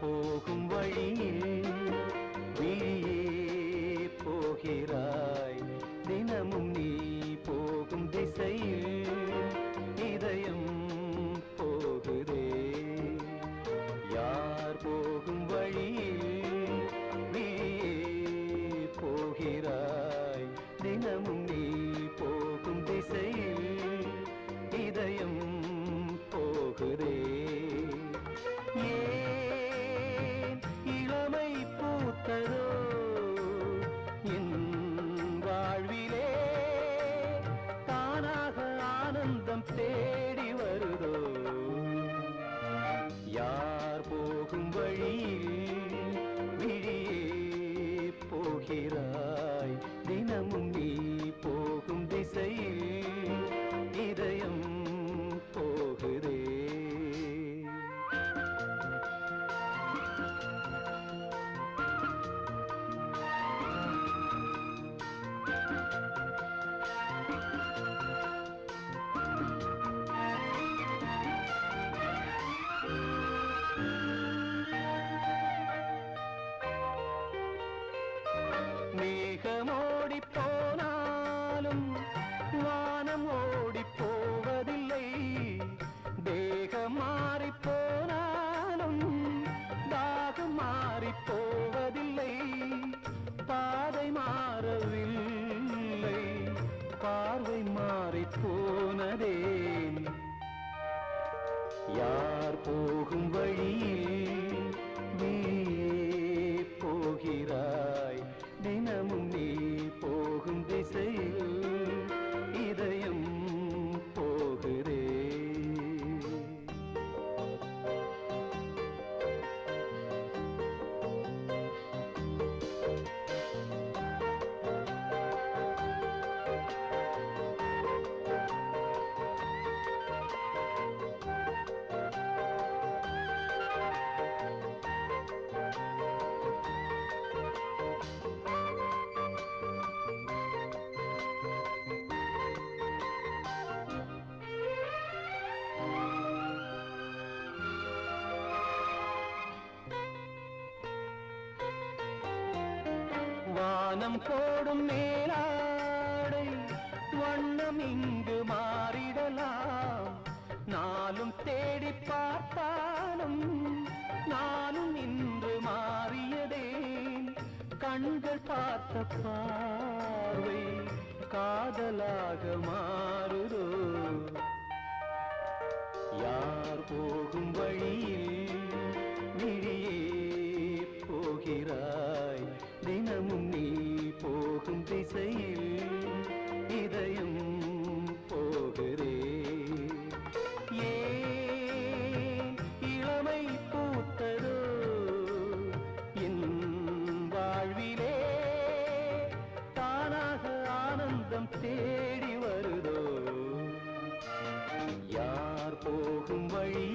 போகும் வழியில் விழியே போகிறாய். தினமும் நீ போகும் திசையில் இதயம் போகுதே. யார் போகும் வழியில் விழியே போகிறாய். தினமும் நீ போகும் திசையில் இதயம் போகுதே. ஏன் இளமை பூத்ததோ என் வாழ்விலே, தானாக ஆனந்தம் தேடி வருதோ. யார் போகும் வழியில் விழியே போகிறாய். தினமும் நீ போகும் திசையில் இதயம் போகுதே. மேகமோடி போனாலும் வானம் ஓடி போவதில்லை. தேகம் மாறி போனாலும் தாகம் மாறி போவதில்லை. பாதை மாறவில்லை, பார்வை மாறி போனதே. யார் போகும் வழியில் நீயே போகிறாய். தினமும் நீ போகும் திசையில் இதயம் போகுதே. வானம் போடும் மேலாடை வண்ணம் இங்கு மாறிடலாம். நாளும் தேடி பார்த்தாலும் நானும் இன்று மாறியதே. கண்கள் பார்த்த பார்வை காதலாக மாறுதோ. யார் போகும் வழியில் விழியே போகிறாய். தினமும் நீ போகும் திசையில் இதயம் போகிறே. ஏன் இளமை பூத்ததோ என் வாழ்விலே, தானாக ஆனந்தம் தேடி வருதோ. யார் போகும் வழி